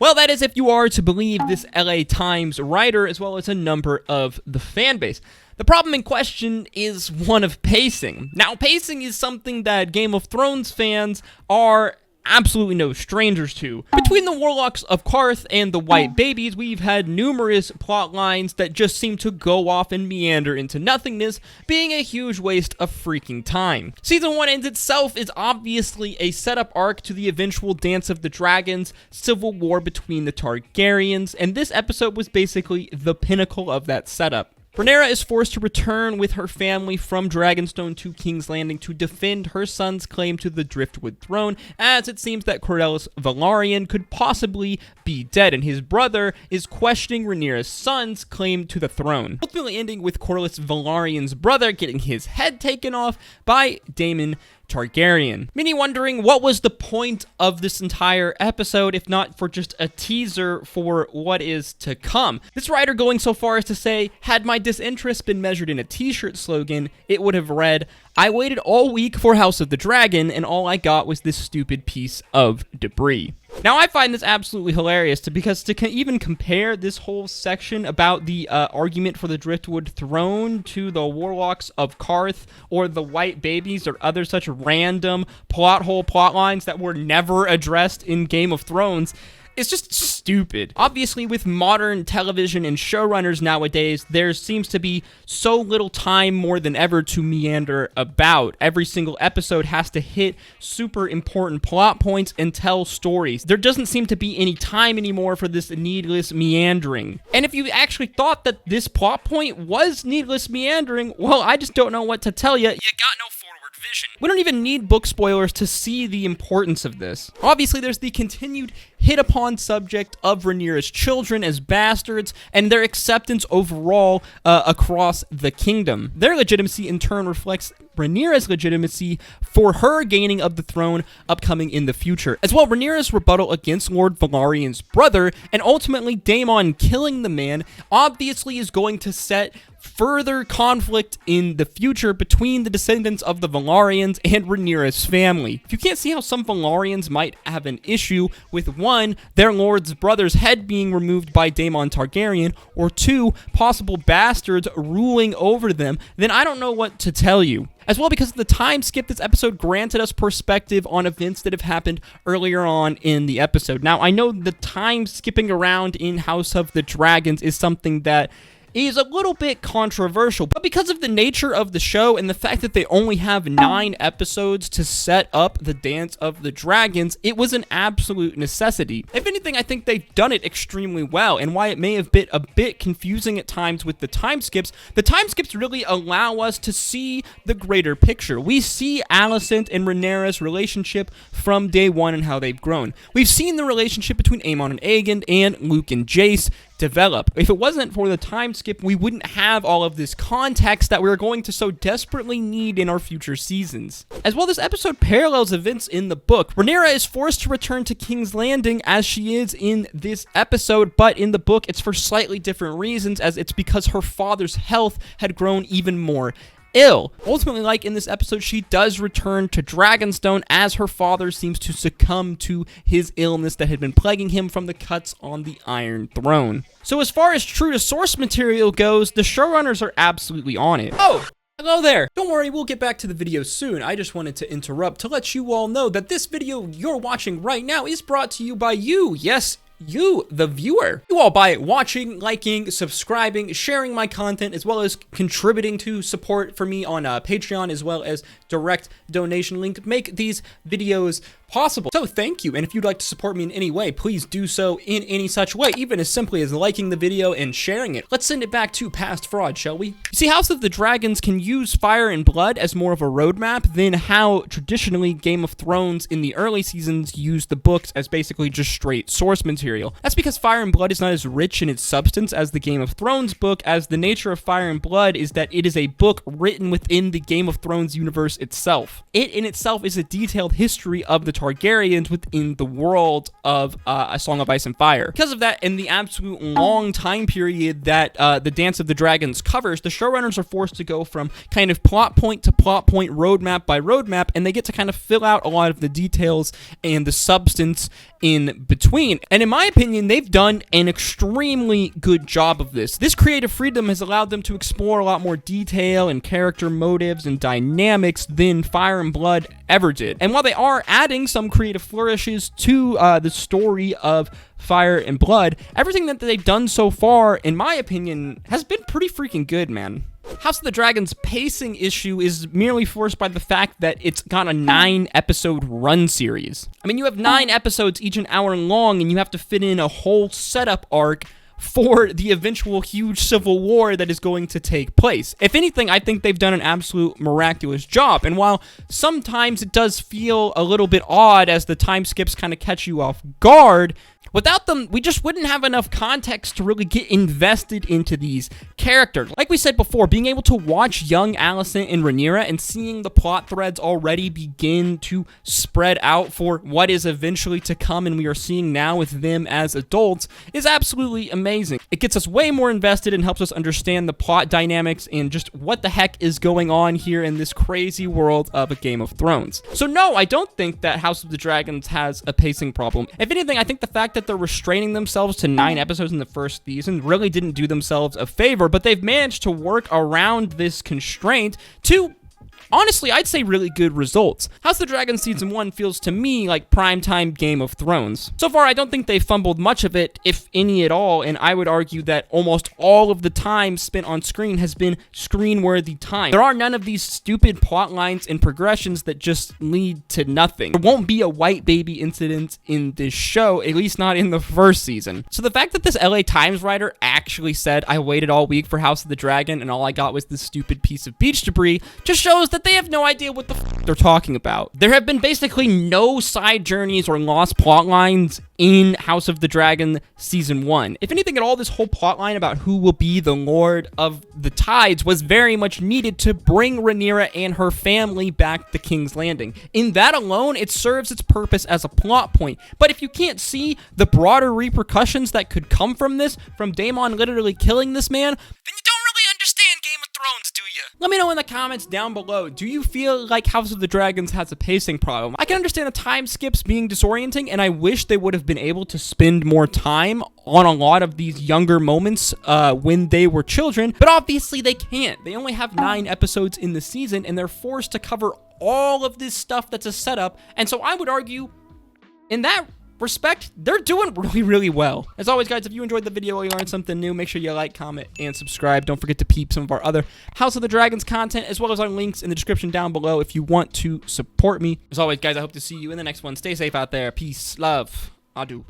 Well, that is if you are to believe this LA Times writer as well as a number of the fan base. The problem in question is one of pacing. Now, pacing is something that Game of Thrones fans are absolutely no strangers to. Between the Warlocks of Qarth and the White Babies, we've had numerous plot lines that just seem to go off and meander into nothingness, being a huge waste of freaking time. Season 1 ends itself is obviously a setup arc to the eventual Dance of the Dragons, civil war between the Targaryens, and this episode was basically the pinnacle of that setup. Rhaenyra is forced to return with her family from Dragonstone to King's Landing to defend her son's claim to the Driftwood throne, as it seems that Corlys Velaryon could possibly be dead, and his brother is questioning Rhaenyra's son's claim to the throne, ultimately ending with Corlys Velaryon's brother getting his head taken off by Daemon Targaryen. Many wondering what was the point of this entire episode if not for just a teaser for what is to come. This writer going so far as to say, had my disinterest been measured in a t-shirt slogan, it would have read, I waited all week for House of the Dragon and all I got was this stupid piece of debris. Now, I find this absolutely hilarious because to even compare this whole section about the argument for the Driftwood throne to the Warlocks of Qarth or the White Babies or other such random plot hole plot lines that were never addressed in Game of Thrones, it's just stupid. Obviously, with modern television and showrunners nowadays, there seems to be so little time more than ever to meander about. Every single episode has to hit super important plot points and tell stories. There doesn't seem to be any time anymore for this needless meandering. And if you actually thought that this plot point was needless meandering, well, I just don't know what to tell you. You got no forward vision. We don't even need book spoilers to see the importance of this. Obviously, there's the continued hit upon subject of Rhaenyra's children as bastards and their acceptance overall across the kingdom. Their legitimacy in turn reflects Rhaenyra's legitimacy for her gaining of the throne upcoming in the future. As well, Rhaenyra's rebuttal against Lord Velaryon's brother and ultimately Daemon killing the man obviously is going to set further conflict in the future between the descendants of the Velaryons and Rhaenyra's family. If you can't see how some Velaryons might have an issue with one, their lord's brother's head being removed by Daemon Targaryen, or two, possible bastards ruling over them, then I don't know what to tell you. As well, because of the time skip, this episode granted us perspective on events that have happened earlier on in the episode. Now, I know the time skipping around in House of the Dragons is something that is a little bit controversial, but because of the nature of the show and the fact that they only have 9 episodes to set up the Dance of the Dragons, it was an absolute necessity. If anything, I think they've done it extremely well, and why it may have been a bit confusing at times with the time skips really allow us to see the greater picture. We see Alicent and Rhaenyra's relationship from day one and how they've grown. We've seen the relationship between Aemon and Aegon and Luke and Jace develop. If it wasn't for the time skip, we wouldn't have all of this context that we're going to so desperately need in our future seasons. As well, this episode parallels events in the book. Rhaenyra is forced to return to King's Landing as she is in this episode, but in the book it's for slightly different reasons, as it's because her father's health had grown even more ill. Ultimately, like in this episode, she does return to Dragonstone as her father seems to succumb to his illness that had been plaguing him from the cuts on the Iron Throne. So as far as true to source material goes, the showrunners are absolutely on it. Oh! Hello there! Don't worry, we'll get back to the video soon. I just wanted to interrupt to let you all know that this video you're watching right now is brought to you by you. Yes, you, the viewer. You all by watching, liking, subscribing, sharing my content, as well as contributing to support for me on Patreon, as well as direct donation link to make these videos possible. So thank you, and if you'd like to support me in any way, please do so in any such way, even as simply as liking the video and sharing it. Let's send it back to past fraud, shall we? You see, House of the Dragons can use Fire and Blood as more of a roadmap than how traditionally Game of Thrones in the early seasons used the books as basically just straight source material. That's because Fire and Blood is not as rich in its substance as the Game of Thrones book, as the nature of Fire and Blood is that it is a book written within the Game of Thrones universe itself. It in itself is a detailed history of the Targaryens within the world of A Song of Ice and Fire. Because of that, in the absolute long time period that the Dance of the Dragons covers, the showrunners are forced to go from kind of plot point to plot point, roadmap by roadmap, and they get to kind of fill out a lot of the details and the substance in between. And in my opinion, they've done an extremely good job of this. This creative freedom has allowed them to explore a lot more detail and character motives and dynamics than Fire and Blood ever did. And while they are adding some creative flourishes to the story of Fire and Blood, everything that they've done so far, in my opinion, has been pretty freaking good, man. House of the Dragon's pacing issue is merely forced by the fact that it's got a 9-episode run series. I mean, you have 9 episodes, each an hour long, and you have to fit in a whole setup arc for the eventual huge civil war that is going to take place. If anything, I think they've done an absolute miraculous job. And while sometimes it does feel a little bit odd as the time skips kind of catch you off guard, without them, we just wouldn't have enough context to really get invested into these characters. Like we said before, being able to watch young Alicent and Rhaenyra and seeing the plot threads already begin to spread out for what is eventually to come and we are seeing now with them as adults is absolutely amazing. It gets us way more invested and helps us understand the plot dynamics and just what the heck is going on here in this crazy world of a Game of Thrones. So no, I don't think that House of the Dragons has a pacing problem. If anything, I think the fact that they're restraining themselves to 9 episodes in the first season really didn't do themselves a favor, but they've managed to work around this constraint to, honestly, I'd say really good results. House of the Dragon Season 1 feels to me like primetime Game of Thrones. So far, I don't think they've fumbled much of it, if any at all, and I would argue that almost all of the time spent on screen has been screen-worthy time. There are none of these stupid plot lines and progressions that just lead to nothing. There won't be a white baby incident in this show, at least not in the first season. So the fact that this LA Times writer actually said, I waited all week for House of the Dragon and all I got was this stupid piece of beach debris, just shows that they have no idea what the they're talking about. There have been basically no side journeys or lost plot lines in House of the Dragon Season 1. If anything at all, this whole plot line about who will be the Lord of the Tides was very much needed to bring Rhaenyra and her family back to King's Landing. In that alone, it serves its purpose as a plot point. But if you can't see the broader repercussions that could come from this, from Daemon literally killing this man, then you don't really understand Game of Thrones, do you? Let me know in the comments down below. Do you feel like House of the Dragons has a pacing problem? I can understand the time skips being disorienting, and I wish they would have been able to spend more time on a lot of these younger moments when they were children, but obviously they can't. They only have 9 episodes in the season, and they're forced to cover all of this stuff that's a setup, and so I would argue, in that respect, they're doing really, really well. As always, guys, if you enjoyed the video or you learned something new, make sure you like, comment, and subscribe. Don't forget to peep some of our other House of the Dragons content, as well as our links in the description down below if you want to support me. As always, guys, I hope to see you in the next one. Stay safe out there. Peace, love, adieu.